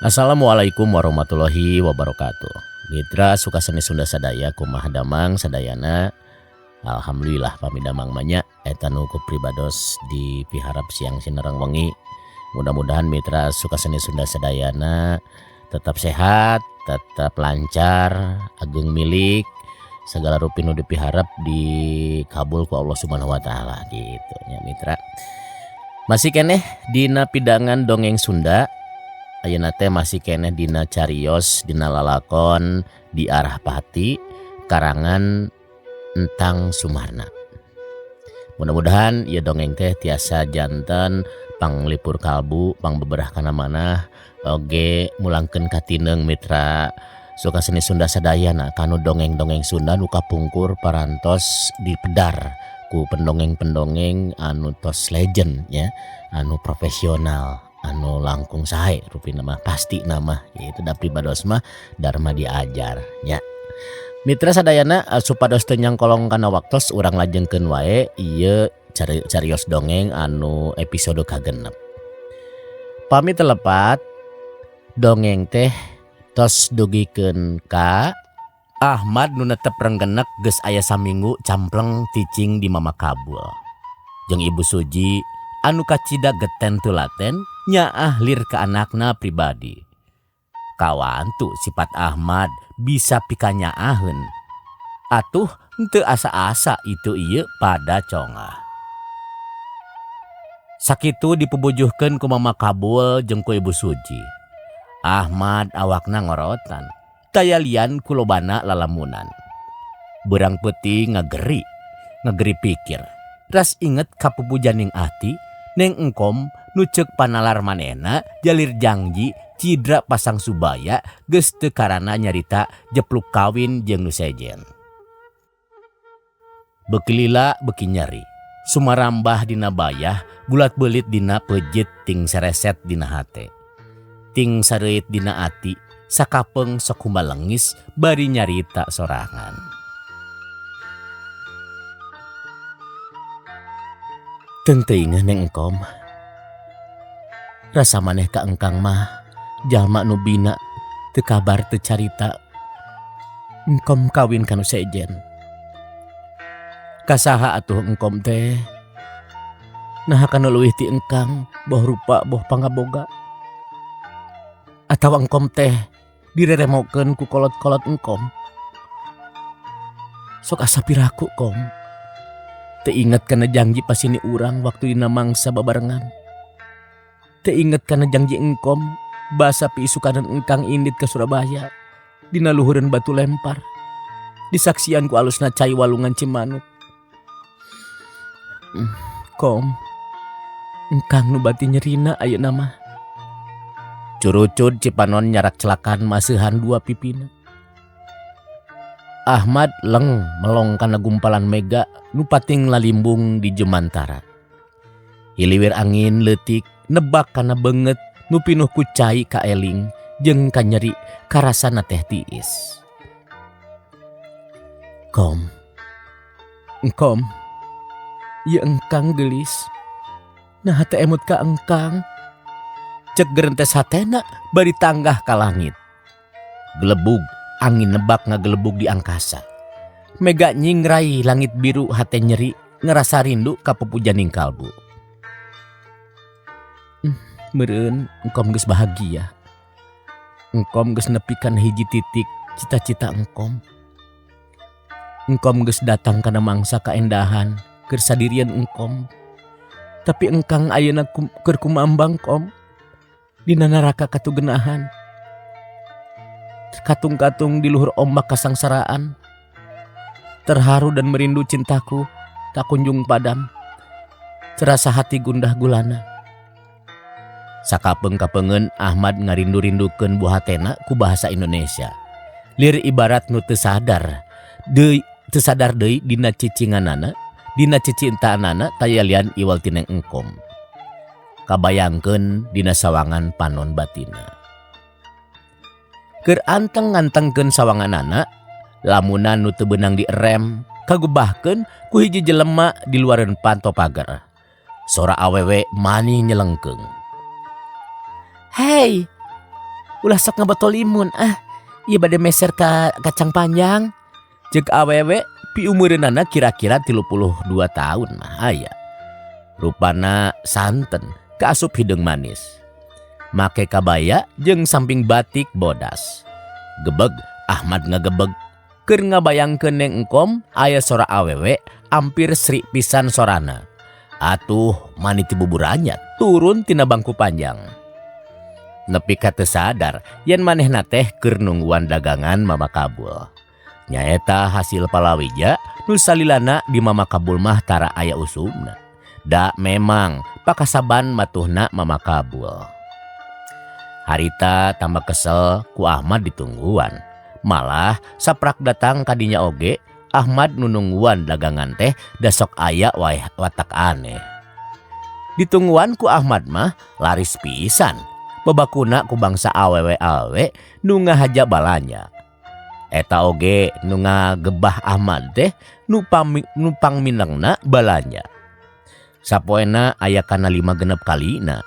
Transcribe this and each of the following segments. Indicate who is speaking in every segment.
Speaker 1: Assalamualaikum warahmatullahi wabarakatuh. Mitra suka seni Sunda sadaya kumaha damang sadayana. Alhamdulillah pamidamang banyak eta nu pribados di piharap siang sinerang wengi. Mudah-mudahan mitra suka seni Sunda sadayana tetap sehat, tetap lancar, ageng milik segala rupi nu dipiharap dikabul ku Allah Subhanahu wa taala gitu nya mitra. Masih keneh dina pidangan dongeng Sunda. Ayeuna teh masih keneh dina carios dina lalakon di arah Pati karangan Entang Sumarna. Mudah-mudahan ieu dongeng teh tiasa janten panglipur kalbu pangbeberah kana manah oge mulangkeun katineng mitra suka seni Sunda sadayana kanu dongeng-dongeng Sunda nu kapungkur parantos dipedar ku pendongeng-pendongeng anu tos legend ya, anu profesional, anu langkung sae rupi nama pasti nama yaitu da pribados mah Dharma diajar nya. Mitra sadayana supados teu nyangkolong kana waktos urang lajengkeun wae ieu carios dongeng anu episode kagenep. Pami telepat dongeng teh tos dugikeun ka Ahmad nu netep renggenek geus aya saminggu campleng ticing di Mama Kabul. Jeung Ibu Suji anu kacida geten tulaten nyaah lir ka anakna pribadi. Kawantu sifat Ahmad bisa pikanyaaheun. Atuh henteu asa-asa itu ieu pada congah. Sakitu dipubujuhkeun ku Mama Kabul jeung ku Ibu Suji. Ahmad awakna ngorotan. Tayalian kulobana lalamunan. Berang peuting ngageri pikir. Ras inget kapupujaning ati neng engkom nucek panalar manena jalir janji cidra pasang subaya geus teu karana nyarita jepluk kawin jeung nu sejen. Beuki lila beuki nyeri. Sumarambah dina bayah bulat belit dina pejit ting sereset dina hate. Ting sareuit dina ati sakapeng sok humbalengis bari nyarita sorangan. Tenteuing neng engkom. Rasa maneh ka engkang mah jalma nu bina teu kabar teu carita. Engkom kawin kanu sejen. Kasaha atuh engkom teh? Naha kana leuwih ti engkang boh rupa boh pangaboga. Atawa engkom teh direremokeun ku kolot-kolot engkom. Sok asa piraku kom. Teu inget kana janji pasini urang waktu dina mangsa babarengan. Teu inget kana janji engkom basa piisukanan engkang indit ke Surabaya dina luhureun batu lempar. Disaksian ku alusna cai walungan Cimanuk. Kom, engkang nu bati nyerina ayeuna mah. Curucud Cipanon nyarak celakan maseuhan dua pipina. Ahmad leng melong kana gumpalan mega nu pating lalimbung di Jemantara. Hiliwir angin leutik nebak kana beungeut nu pinuh ku cai ka eling jeung ka nyeri karasana teh tiis. Kom, engkom, ieu engkang geulis. Naha teu emut ka engkang. Cek gerentes hatena bari tanggah ka langit. Gelebug angin nebak ngagelebug di angkasa. Mega nyingrai langit biru hate nyeri ngerasa rindu ka pupujaning kalbu. Meureun engkom geus bahagia. Engkom geus nepikan hiji titik cita-cita engkom. Engkom geus datang kana mangsa kaendahan keur sadirian engkom. Tapi engkang ayeuna keur kumambang kom. Dina naraka katugenahan. Katung-katung di luhur ombak kasangsaraan. Terharu dan merindu cintaku tak kunjung padam. Terasa hati gundah gulana. Sakapeng-kapengeun Ahmad ngarindu-rindukeun buah hatena ku bahasa Indonesia. Lir ibarat nu teu sadar deui dina cicinganana, dina cicintaanana tayalian iwal tineng engkom. Kabayangkeun dina sawangan panon batina. Keur anteng-antengkeun sawanganana, lamunan nu teu beunang dierem, kagubahkeun ku hiji jelema di luareun panto pagar. Sora awewe mani nyelengkeung. "Hei, ulah sok ngebotolimun ieu bade meser ka kacang panjang. Cek awewe pi umureunana kira-kira 32 tahun mah aya. Rupana santen kaasup hidung manis. Make kabaya jeung samping batik bodas. Gebeg Ahmad ngagebeg. Keur ngabayangkeun Neng Engkom aya sora awewe ampir sri pisan sorana. Atuh maniti buburanya turun tina bangku panjang. Nepi ka teu sadar yen manehna teh keur nungguan dagangan Mama Kabul. Nyaeta hasil palawija nu salilana di Mama Kabul mah tara aya usumna. Da memang pakasaban matuhna Mama Kabul. Harita tambah kesel ku Ahmad ditungguan. Malah saprak datang kadinya oge Ahmad nunungguan dagangan teh dasok aya watak aneh. Ditungguan ku Ahmad mah laris pisan. Bebakuna ku bangsa awewe nu ngahaja balanya. Eta oge nu ngagebah Ahmad teh nu pangminengna balanya. Sapoena aya kana 5 kalina.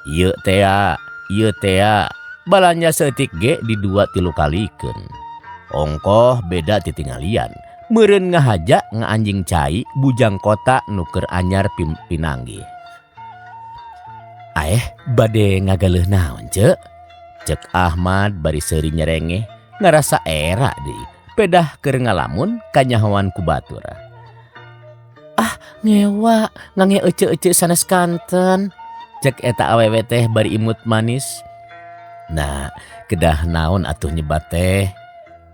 Speaker 1: Ieu tea balanya seutik ge di 2-3 kalikeun. Ongkoh beda titingalian. Meureun ngahaja ngaanjing cai bujang kota nu keur anyar pinanggih. Bade ngagaleuh naon ceuk? Cek Ahmad bari seuri nyerengeh ngarasa era deui. Pedah keur ngalamun kanyahoan ku batur. Ngewa ngange ece-ece sanes kanten. Cek eta awewe teh bari imut manis. Nah, kedah naon atuh nyebat teh?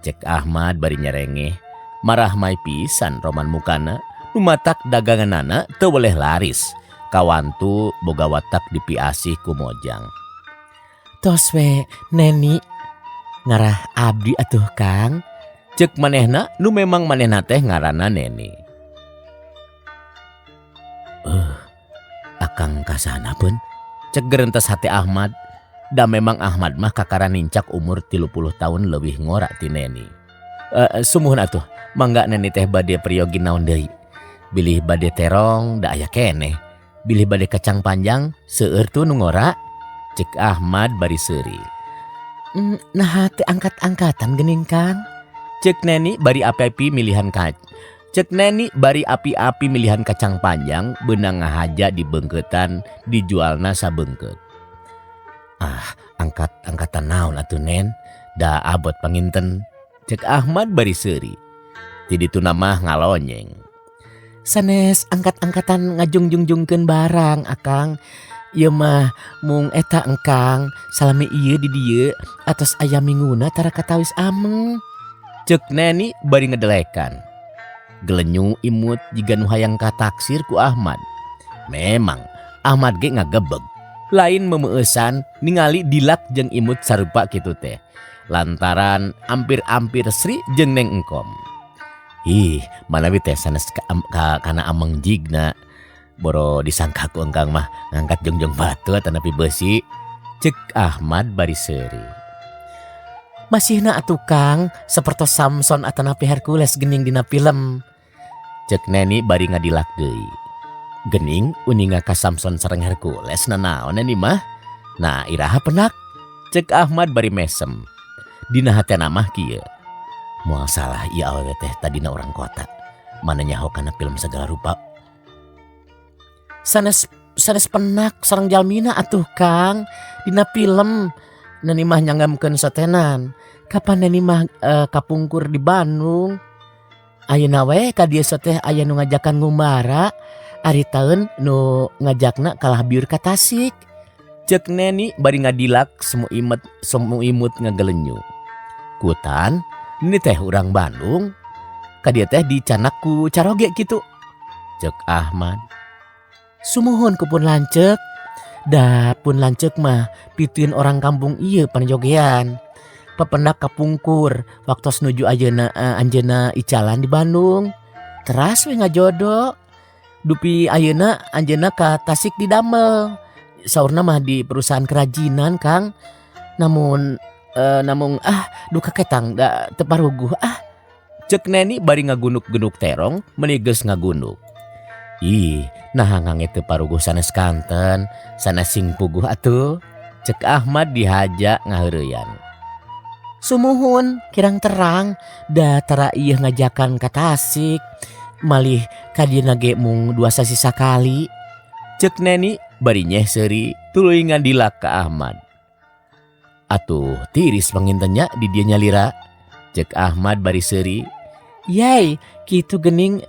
Speaker 1: Cek Ahmad bari nyerengeh. Marah mai pisan roman mukana. Numatak daganganana teu boleh laris. Kawantu boga watak dipiasih ku Mojang. Tos we Neni ngarah abdi atuh Kang. Cek manehna nu memang manehna teh ngaranna Neni. Akang kasana pun cek gerentes hati Ahmad. Da memang Ahmad mah kakara nincak umur 30 tahun lebih ngora ti Neni. Sumuhun atuh mangga Neni teh bade priyogi naon deui. Bilih bade terong da aya keneh. Bilih bade kacang panjang seueur tu nu ngora. Cek Ahmad bari seuri. Nah teh angkat-angkatan geuning Kang. Cek Neni bari api-api milihan kacang panjang beunang ngahaja di beungkeutan dijualna sabeungkeut. Angkat-angkatan naon atuh Nen? Da abot panginten. Cek Ahmad bari seuri. Ti dituna mah ngalonyeng. Sanes angkat-angkatan ngajungjungkeun barang Akang. Ieu mah mung eta engkang salami ieu di dieu atos aya minguna tara katawis ameng. Cek Neni bari ngedelekan. Gelenyu imut jiga nu hayang kataksir ku Ahmad. Memang Ahmad ge ngagebeg. Lain memeueusan ningali dilak jeung imut sarupa kitu teh. Lantaran ampir-ampir sri jeung Neng Engkom. Manawi teh sanes kana ameng jigna. Boro disangka ku engkang mah ngangkat jongjong batu tanapi besi. Cek Ahmad bari seuri. Masihna atuh Kang sapertos Samson atanapi Hercules geuning dina film. Cek Neni bari ngadilak deui. Geuning uninga ka Samson sareng Hercules nanaon Neni mah? Nah iraha penak. Cek Ahmad bari mesem. Dina hatena mah kieu. Moal salah ieu awewe teh tadina orang kota. Mana nyaho kana film segala rupa. Sanes penak sareng jalmina atuh Kang dina film. Neni mah nyanggamkeun sotenan. Kapan Neni mah kapungkur di Bandung. Ayeuna we ka dieu teh aya nu ngajakan ngumbara. Ari taeun nu ngajakna kalah biur ka Tasik. Cek Neni bari ngadilak semu imut ngagelenyu. Kutan ini teh urang Bandung. Ka dieu teh dicanak ku caroge kitu. Cek Ahmad. Sumuhun kupun lanceuk. Da pun lanceuk mah pituin orang kampung ieu panjogean. Pependak kapungkur waktos nuju anjeuna icalan di Bandung. Teras we ngajodo. Dupi ayeuna anjeunna ka Tasik didamel. Saurna mah di perusahaan kerajinan Kang. Namun duka ketang da teu paruguh Cek Neni bari ngagunuk-gunuk terong meuni geus ngagunuk. Nah ngange teu paruguh sanes kanten, sanes sing puguh atuh. Cek Ahmad dihaja ngaheureyan.
Speaker 2: Sumuhun kirang terang da tara ieu ngajakan ka Tasik malih kadieuna ge mung 2 sasi sakali.
Speaker 1: Cek Neni bari nyeh seuri tuluy ngandilak ka Ahmad. Atuh tiris pangintenya di dieu nyalira. Cek Ahmad bari seuri.
Speaker 2: Yai kitu geuning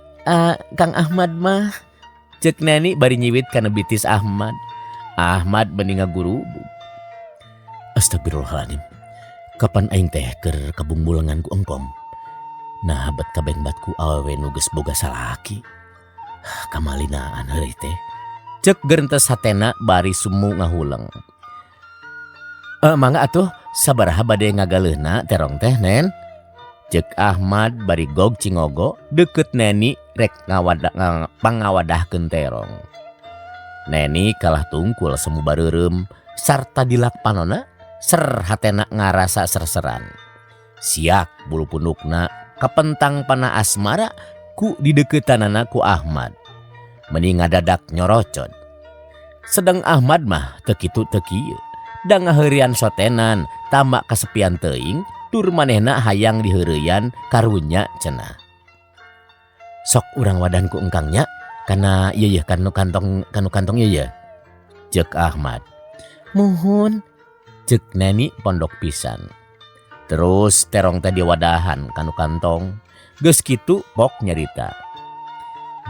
Speaker 2: Kang Ahmad mah.
Speaker 1: Cek Neni bari nyiwit kana bitis Ahmad. Ahmad bani ngagurubuk. Astagfirullahaladzim. Kapan aing teh keur kabungbulengan ku engkom. Nah bet kabengbatku awewe nu geus boga salaki. Kamalinaan heureuy teh. Cek geurentes hatena bari sumu ngahuleng. Mangga atuh sabaraha bade ngagaleuna terong teh Nen? Cek Ahmad bari gog cingogo deket Neni rek pangawadahkeun terong. Neni kalah tungkul semu bareureum sarta dilakpanona ser hatena ngarasa serseran. Siak bulu punukna kapentang pana asmara ku didekeutanana ku Ahmad. Meni ngadadak nyorocod. Sedang Ahmad mah teu kitu teu kieu. Da ngaheurian sotenan tamak kasepian teuing tur manehna hayang diheureuyan karunya cenah. Sok urang wadan ku engkangnya kana ieu yeuh kanu kantong ieu yeuh. Cek Ahmad.
Speaker 2: Muhun.
Speaker 1: Cek Neni pondok pisan. Terus terong teh diwadahan kanu kantong. Geus kitu pok nyarita.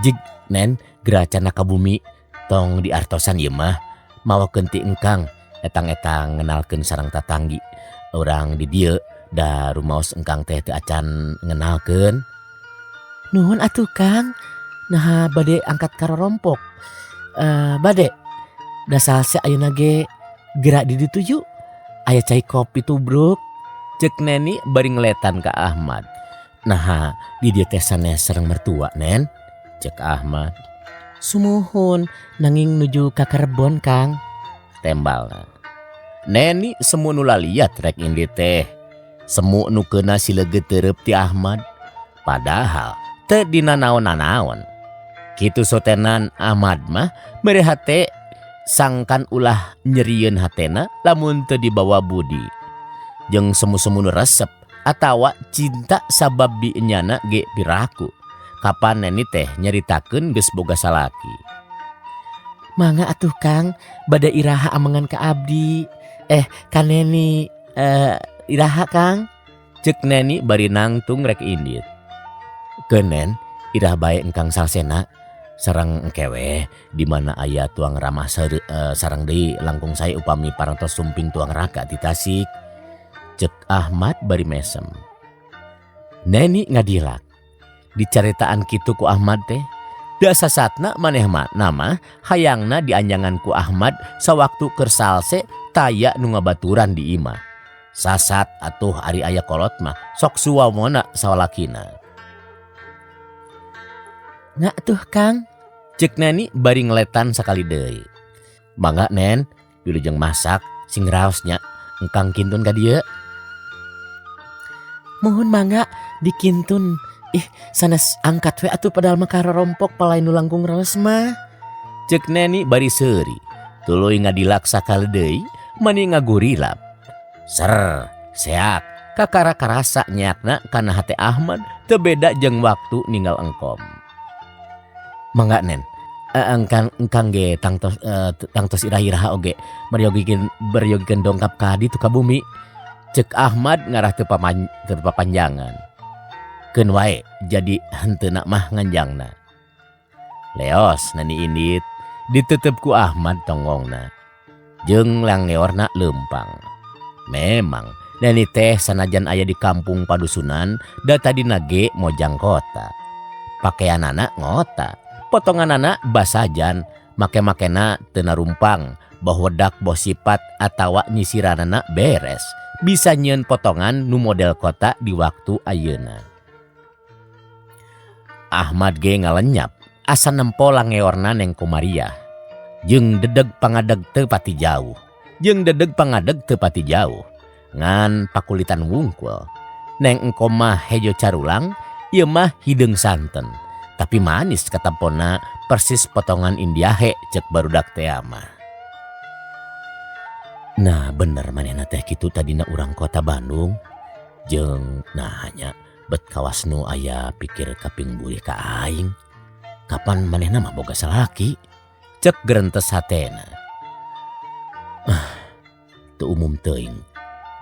Speaker 1: Jig Nen geracana ka bumi tong diartosan ieu mah mawakeun ti engkang etang-etang ngenalkeun sareng tatanggi. Urang di dieu da rumaos engkang teh teu acan ngenalkeun.
Speaker 2: Nuhun atuh Kang. Nah bade angkat karorompok. Bade da salse ayeuna ge gerak di ditu yuk. Aya cai kopi tubruk.
Speaker 1: Cek Neni bari ngeletan ka Ahmad. Nah di dieu teh sanes sareng mertua Nen. Cek Ahmad.
Speaker 2: Sumuhun nanging nuju ka Kerebon Kang.
Speaker 1: Tembalna. Neni semu nu laliat rek indi teh. Semu nu keuna sileget teureub ti Ahmad. Padahal teu dina naon-naon. Kitu sotenan Ahmad mah mere hate sangkan ulah nyerieun hatena lamun teu dibawa budi. Jeung semu-semu nu resep atawa cinta sabab bieunyana ge piraku. Kapan Neni teh nyaritakeun geus boga salaki.
Speaker 2: Mangga atuh Kang, bade iraha amengan ka abdi. Ka Neni iraha Kang.
Speaker 1: Cek Neni bari nangtung rek indit. Kenen irah bae engkang salsena sareng engkewe di mana aya tuang ramah sareng deui langkung sae upami parantos sumping tuang raka di Tasik. Cek Ahmad bari mesem. Neni ngadilak. Dicaritaan kitu ku Ahmad teh. Da sasatna maneh nama hayangna dianjangan ku Ahmad sawaktu keur salse taya nu ngabaturan di imah. Sasat atuh ari aya kolot mah sok suwamona sawalakina.
Speaker 2: Nga tuh Kang.
Speaker 1: Cek Neni bari ngeletan sakali deui. Mangga Nen, wilujeng masak sing raosnya engkang kintun ka dieu.
Speaker 2: Mohon mangga dikintun. Sanes angkat we atuh padahal mah karorompok palai nu langkung raos mah.
Speaker 1: Cek Neni bari seuri. Tuluy ngadilak sakali deui mani ngagurilap. Ser, seak, kakara karasa nyakna kana hate Ahmad teu beda jeung waktu ninggal engkom. Mangga Nen, engkang ge tangtos irah-iraha oge beryogikeun dongkap ka ditu ka bumi. Cek Ahmad ngarah teu papanjangan. Keun wae jadi henteuna mah nganjangna. Leos Neni indit diteuteup ku Ahmad tonggongna. Jeung langeorna leumpang. Memang Neni teh sanajan aya di kampung padusunan da tadina ge mojang kota. Pakaianana ngota, potonganana basajan, make-makena teu narumpang, boh wedak boh sifat atawa nyisiranana beres. Bisa nyieun potongan nu model kota di waktu ayeuna. Ahmad ge ngalenyap asa nempo langeorna neng Komariah. Jeung dedeg pangadeg teu pati jauh. Ngan pakulitan wungkul. Neng engkom mah hejo carulang, ieu mah hideung santen. Tapi manis katamponna persis potongan indiahe cek barudak teh mah. Nah bener manehna teh kitu tadina urang kota Bandung. Jeung nahnya bet kawas nu aya pikir kaping bulih ka aing. Kapan manehna mah boga salaki? Cek gerentes hatena. Teu umum teuing.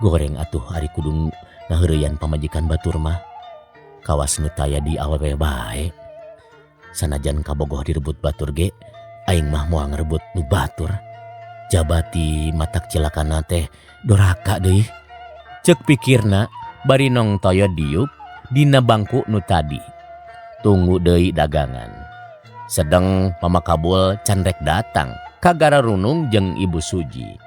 Speaker 1: Goreng atuh ari kudu ngaheureyan pamajikan batur mah. Kawas nu taya di awewe bae. Sanajan kabogoh direbut batur ge, aing mah moal ngarebut nu batur. Jabati matak cilakana teh doraka deui. Cek pikirna bari nong toyo diuk dina bangku nu tadi. Tunggu deui dagangan. Sedeng Mama Kabul can rek datang ka Gara Runung jeung Ibu Suji.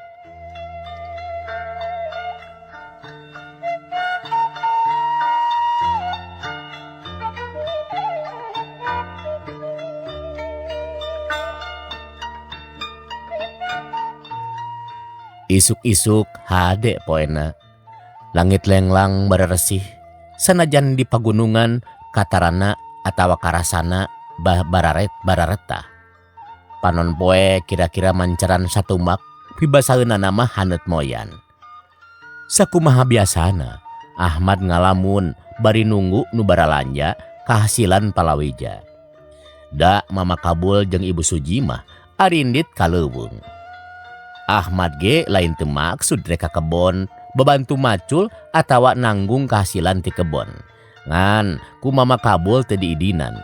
Speaker 1: Isuk-isuk hade poena. Langit lenglang bareresih. Sanajan di pagunungan katarana atawa karasana barareta. Panon poe kira-kira mancaran satumbak pibasaeuna nama haneut moyan. Sakumaha biasana Ahmad ngalamun bari nunggu nu baralanja kahasilan palawija. Da Mama Kabul jeung Ibu Suji mah arindit kaleuweung. Ahmad ge lain teu maksud rek ka kebon bebantu macul atawa nanggung kahasilan ti kebon. Ngan ku Mama Kabul teu diidinan.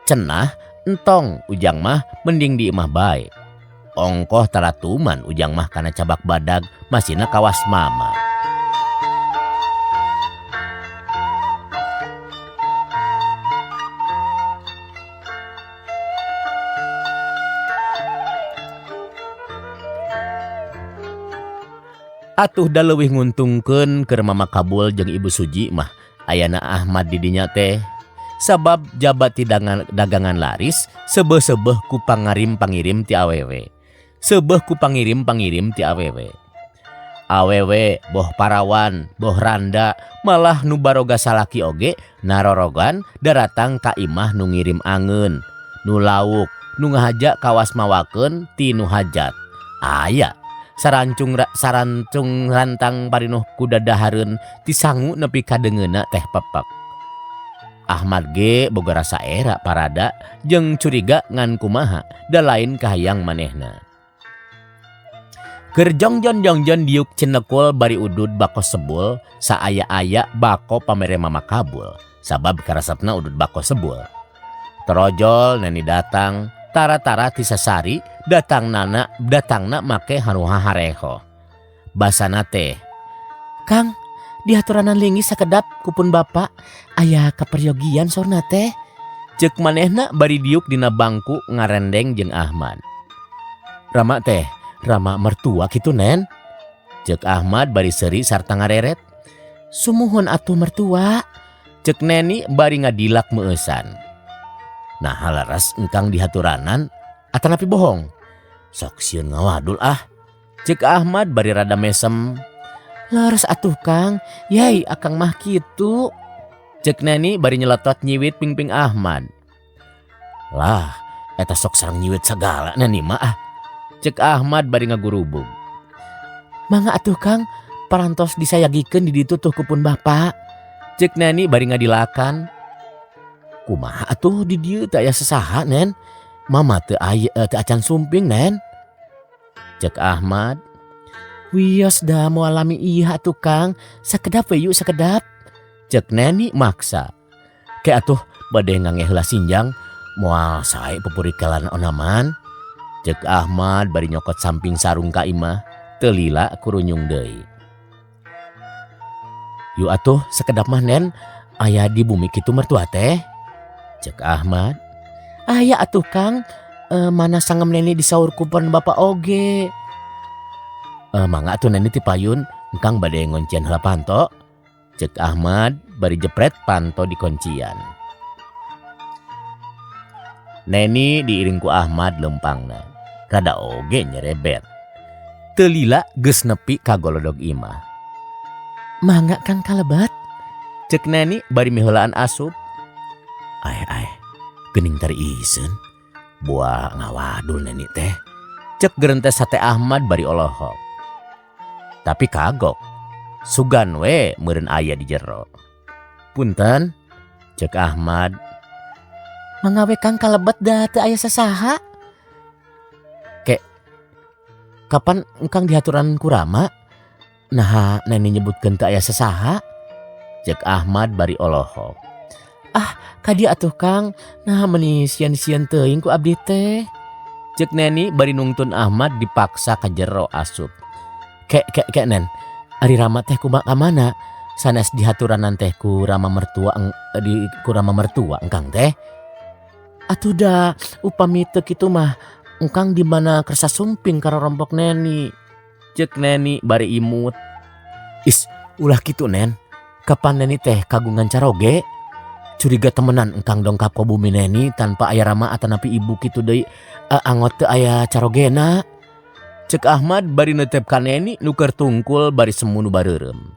Speaker 1: Cenah entong ujang mah mending di imah bae. Ongkoh taratuman ujang mah kana cabak badag masina kawas mama. Atuh da leuwih nguntungkeun keur Mama Kabul jeung Ibu Suji mah ayana Ahmad di dinya teh. Sabab jabati dagangan laris sebeh-sebeh ku pangirim ti awewe. Sebeh ku pangirim ti awewe. Awewe boh parawan, boh randa, malah nu baroga salaki oge narorogan daratang ka imah nu ngirim angeun, nu lauk, nu ngahaja kawas mawakeun ti nu hajat. Aya sarancung rantang parinuh kuda dahareun ti sangu nepi ka deungeuna teh pepek. Ahmad ge boga rasa era parada jeung curiga ngan kumaha da lain kahayang manehna. Keur jongjon diuk cenekul bari udud bako sebul saaya-aya bako pamere Mama Kabul sabab karesepna udud bako sebul. Terojol neni datang tara-tara ti sasari datangna make haruha hareho. Basana teh, "Kang, dihaturanan linggih sakedap kupun bapak aya kaperyogian sorna teh." Cek manehna bari diuk dina bangku ngarendeng jeung Ahmad. "Rama teh, Rama mertua kitu nen?" Cek Ahmad bari seuri sarta ngareret. "Sumuhun atuh mertua." Cek Neni bari ngadilak meuesan. "Nah halaras engkang dihaturanan atanapi bohong?" "Sok sieun ngawadul ah." Cek Ahmad bari rada mesem. "Leres atuh Kang, yai akang mah kitu." Cek Neni bari nyeletot nyiwit pingping Ahmad. "Lah, eta sok sareng nyiwit sagala Neni mah ah." Cek Ahmad bari ngagurubug. "Mangga atuh Kang, parantos disayagikeun di ditu tuh kupun bapak." Cek Neni bari ngadilakan. "Kumaha atuh di dieu teu aya sasaha Nen? Mama teu acan sumping Nen." Cek Ahmad, "Wios da moal lami ieu atuh Kang, sakedap we yuk sakedap." Cek Neni maksa. "Ke atuh bade ngangge heula sinjang moal sae pupurikelan onaman." Cek Ahmad bari nyokot samping sarung ka imah, teu lila kurunyung deui. "Yuk atuh sakedap mah Nen, aya di bumi kitu mertua teh." Cek Ahmad, "Aya atuh Kang, mana sangem Neni disaur kupon bapak oge." "Mangga atuh Neni ti payun, engkang bade ngoncian heula panto." Cek Ahmad bari jepret panto di kuncian. Neni diiring ku Ahmad lempangna. Rada oge nyerebet. Teu lila geus nepi ka golodog imah. "Mangga Kang kalebat." Cek Neni bari miheulaan asup. "Ae, geuning tari iseun. Buah ngawadul Neni teh." Cek gerentes sate Ahmad bari olohok. Tapi kagok. Sugan we meureun aya di jero.
Speaker 2: Punten,
Speaker 1: Cek Ahmad.
Speaker 2: mangawe Kang kalebet da teu aya sasaha. Kapan engkang dihaturan ku Rama? Nah, neni nyebutkeun teu aya sasaha.
Speaker 1: Cek Ahmad bari olohok.
Speaker 2: Kadi atuh Kang, nah meuni sieun-sieun teuing ku abdi teh.
Speaker 1: Cek Neni bari nungtun Ahmad dipaksa ka jero asup.
Speaker 2: Kek Nen, ari Rama teh kumaha ka mana? Sanes dihaturanan teh ku Rama mertua engkang teh. Atuh da upami teu kitu mah engkang di mana kersa sumping karo rompok Neni.
Speaker 1: Cek Neni bari imut.
Speaker 2: Ulah kitu Nen. Kapan Neni teh kagungan caroge? Curiga temenan engkang dongkap ka bumi Neni tanpa aya Rama atanapi ibu kitu deui angot teu aya carogena.
Speaker 1: Cek Ahmad bari neuteup ka Neni nu keur tungkul bari semu nu bareureum.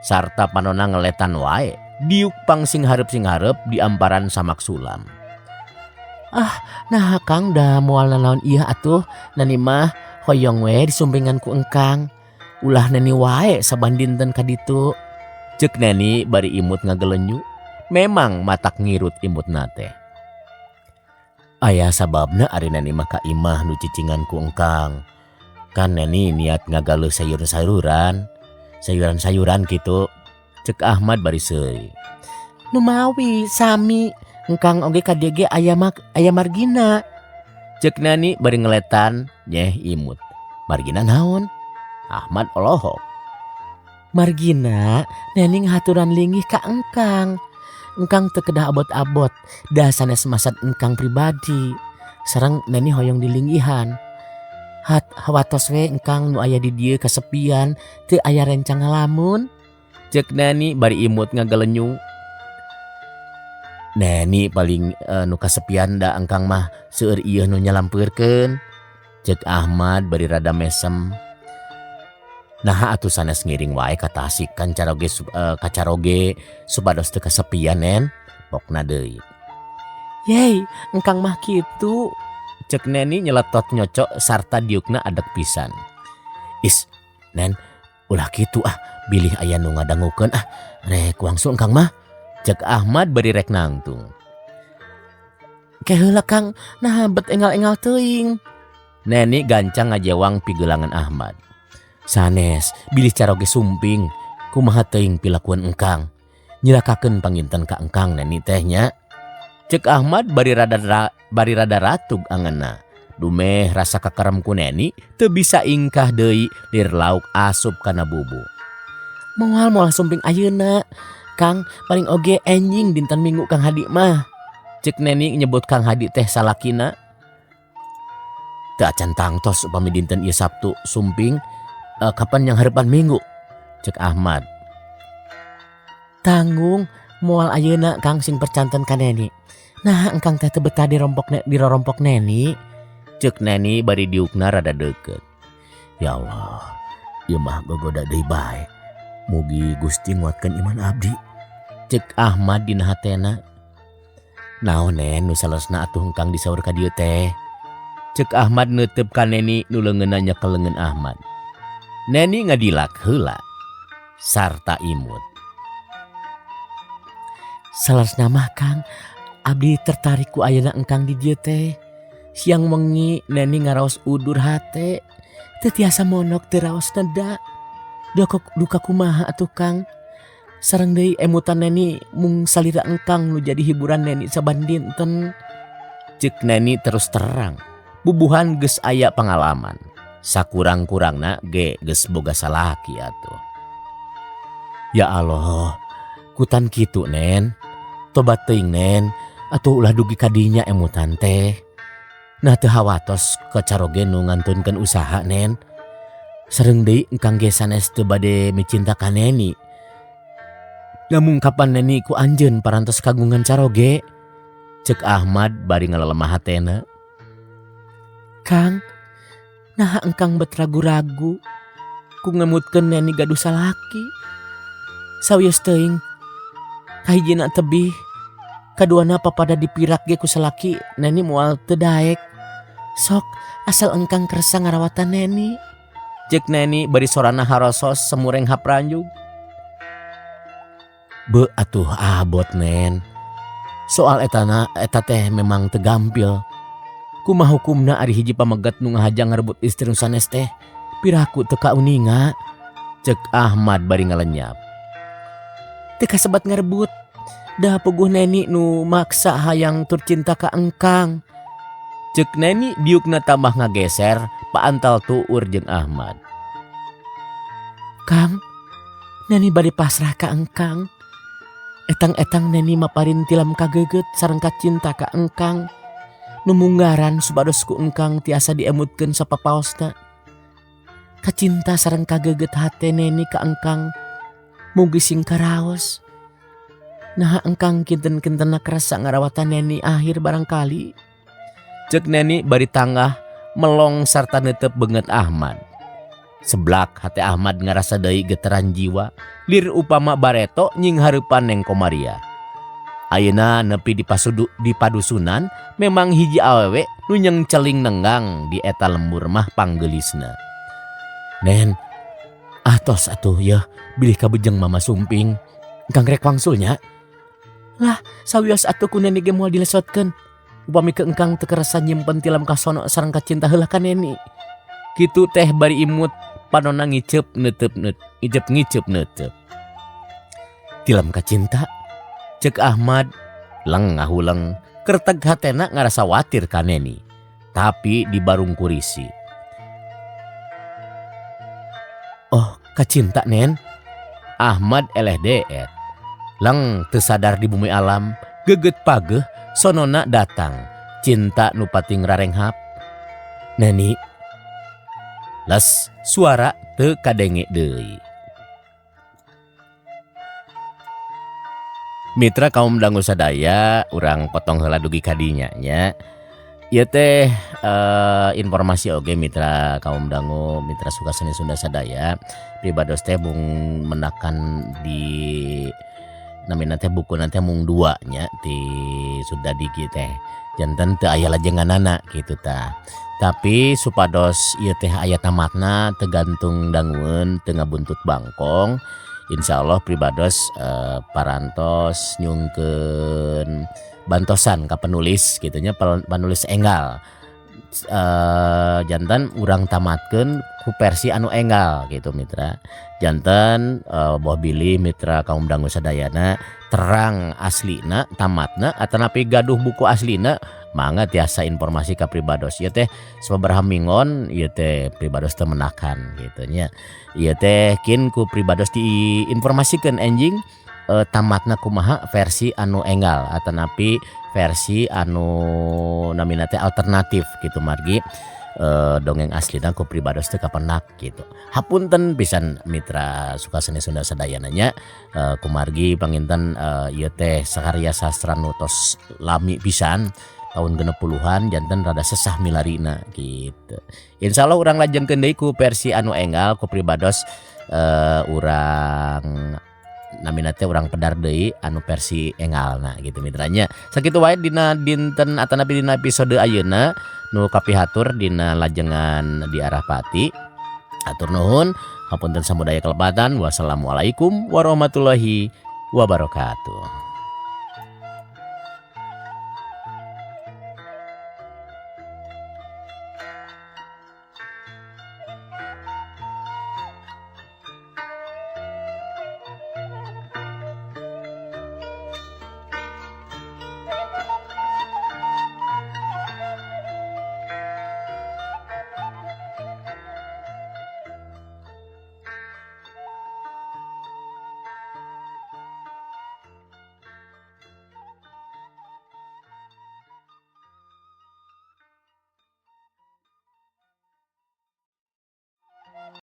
Speaker 1: Sarta panonna ngeletan wae diuk pang sing hareup di amparan samak sulam.
Speaker 2: Nah Kang da moal nanaon ieu atuh Neni mah hoyong we disumpingan ku engkang. Ulah Neni wae sabandinten ka ditu.
Speaker 1: Cek Neni bari imut ngagelenyu. Memang matak ngirut imut nate. Aya sababna ari Neni mah ka imah nu cicingan ku engkang. Kan Neni niat ngagaluh sayuran-sayuran gitu. Cek Ahmad bari seuy.
Speaker 2: Nu mawi sami engkang oge ka dieu ge aya margina.
Speaker 1: Cek Neni bari ngeletan nyeh imut. Margina naon? Ahmad olohok.
Speaker 2: Margina Neni ngahaturan linggih ka engkang. Engkang teu kedah abot-abot da sanes masad engkang pribadi. Sareng Neni hoyong dilinggihan. Hawatos we engkang nu aya di dieu kasepian teu aya rencang ngalamun.
Speaker 1: Cek Neni bari imut ngagelenyu. Neni paling nu kasepian da engkang mah seueur ieu nu nyalampeurkeun. Cek Ahmad bari rada mesem. Nah atuh sanes ngiring wae ka Tasik kan kacaroge supados teu kasepian Nen. Pokna deui.
Speaker 2: Yey, engkang mah kitu.
Speaker 1: Cek Neni nyeletot nyocok sarta diukna adek pisan.
Speaker 2: Nen, ulah kitu bilih aya nu ngadangukeun rek wangsul engkang mah.
Speaker 1: Cek Ahmad bari rek nangtung.
Speaker 2: Keheula Kang, nah bet engal-engal teuing.
Speaker 1: Neni gancang ngajewang pigeulangan Ahmad.
Speaker 2: Sanes, bilih caroge sumping, kumaha teuing pilakuan engkang. Nyilakakeun panginten ka engkang Neni teh nya.
Speaker 1: Cek Ahmad bari rada ratug angeunna. Dumeh rasa kakerem ku Neni teu bisa ingkah deui lir lauk asup kana bubu.
Speaker 2: Moal sumping ayeuna. Kang, paling oge enjing dinten Minggu Kang Hadi mah.
Speaker 1: Cek Neni nyebut Kang Hadi teh salakina.
Speaker 2: Teu acan tangtos upami dinten ieu Sabtu sumping. Kapan yang hareupan Minggu? Cek Ahmad. Tanggung moal ayeuna Kang sing percanten ka Neni. Nah engkang teh teu betah di rorompok Neni.
Speaker 1: Cek Neni bari diukna rada deukeut.
Speaker 2: Ya Allah, ieu mah gogoda deui bae. Mugi Gusti nguatkeun iman abdi.
Speaker 1: Cek Ahmad dina hatena.
Speaker 2: Naon Nen nu salesna atuh engkang disaur ka dieu teh.
Speaker 1: Cek Ahmad neuteup ka Neni nu leungeunna nyekel leungeun Ahmad. Neni ngadilak heula sarta imut.
Speaker 2: Salesna mah Kang, abdi tertarik ku ayeuna engkang di dieu teh. Siang wengi Neni ngaraos udur hate. Teu tiasa monok teu raos neda. Duka kumaha atuh Kang. Sareng deui emutan Neni mung salira engkang nu jadi hiburan Neni saban dinten.
Speaker 1: Cek Neni terus terang. Bubuhan geus aya pangalaman. Sakurang-kurangna ge geus boga salaki atuh.
Speaker 2: Ya Allah, kutan kitu Nen. Tobat teuing Nen, atuh ulah dugi ka dinya emutan teh. Nah teu hawatos kacaroge nu ngantunkeun usaha Nen. Sareng deui engkang ge sanes teu bade micinta ka Neni. Namun kapan Neni ku anjeun parantos kagungan caroge.
Speaker 1: Cek Ahmad bari ngalelemah hatena.
Speaker 2: Kang, nah engkang bet ragu-ragu ku ngemutkeun Neni gaduh salaki. Sawios teuing kahijina tebih, kaduana papada dipirak ge ku salaki Neni moal teu daek. Sok asal engkang kersa ngarawatan Neni.
Speaker 1: Cek neni bari sorana harosos semureng hapranjug.
Speaker 2: Be atuh abot nen. Soal eta teh memang tegampil. Kumaha hukumna ari hiji pamegat nu ngahajang ngarebut istri nu sanes teh piraku teu kauninga.
Speaker 1: Cek Ahmad bari ngalenyap.
Speaker 2: Teu kasebat ngarebut. Da puguh neni nu maksa hayang tur cinta ka engkang.
Speaker 1: Cek neni diukna tambah ngageser paantal tuur jeung Ahmad.
Speaker 2: Kang, neni bade pasrah ka engkang. Etang-etang neni maparin tilam kageget sareng kacinta ka engkang. Nu munggaran supados ku engkang tiasa diemutkeun sapapaosna. Kacinta sareng kageget hate neni ka engkang mugi sing karaos. Nah engkang kinten-kintenna kerasa ngarawatan neni akhir barangkali.
Speaker 1: Cek neni bari tanggah melong sarta neuteup beungeut Ahmad. Seblak hate Ahmad ngarasa deui getaran jiwa lir upama bareto nying hareupan neng Komaria. Ayeuna nepi di padusunan memang hiji awewe nu nyengceling nenggang di eta lembur mah panggeulisna.
Speaker 2: Nen, atos atuh ya bilih kabujeng mama sumping. Engkang rek wangsulnya. Lah sawios atuh ku neni ge moal dilesotkeun. Upami ke engkang teu kerasa nyimpen tilam kasono sareng kacinta heula ka neni.
Speaker 1: Kitu teh bari imut panonna ngiceup neueup.
Speaker 2: Tilam kacinta?
Speaker 1: Cek Ahmad lengahuleng kerteg hatena ngarasa watir ka neni. Tapi dibarung kurisi.
Speaker 2: Oh kacinta nen?
Speaker 1: Ahmad eleh deet. Leng teu sadar di bumi alam geget pageuh sonona datang. Cinta nu pating rarenghap.
Speaker 2: Neni.
Speaker 1: Les suara teu kadenge deui. Mitra kaum dangu sadaya urang potong heula dugi kadinya nya. Ieu teh informasi oge mitra kaum dangu mitra Sukaseni Sunda Sadaya pribados teh mung menakan di namina teh buku nanti mung 2 nya ti Sunda Digi teh janten teu aya lajenganana kitu tah. Tapi supados ieu teh aya tamatna tergantung dangueun teu ngabuntut bangkong. Insyaallah pribados parantos nyungkeun bantosan ka penulis gitunya penulis enggal. Janten urang tamatkeun ku versi anu enggal gitu mitra. Janten boh bilih mitra kaum dangu sadayana terang aslina tamatna atanapi gaduh buku aslina mangga tiasa informasi ka pribados ieu teh sababaraha mingon ieu teh pribados teu menakan gitu nya. Ieu teh kin ku pribados diinformasikeun enjing tamatna kumaha versi anu enggal atanapi versi anu namina teh alternatif gitu margi. Dongeng aslina ku pribados teu kapenak gitu. Hapunten pisan mitra Sukaseni Sunda Sadayana nya kumargi panginten ieu teh sakarya sastra nu tos lami pisan tahun 60-an janten rada sesah milarina gitu. Insyaallah urang lajengkeun deui ku versi anu enggal ku pribados urang namina teh urang pedar deui anu versi engalna gitu mitranya. Sakitu wae dina dinten atanapi dina episode ayeuna nu kapihatur dina lajengan di arah pati. Atur nuhun, hapunten samudaya kelebatan. Wassalamualaikum warahmatullahi wabarakatuh.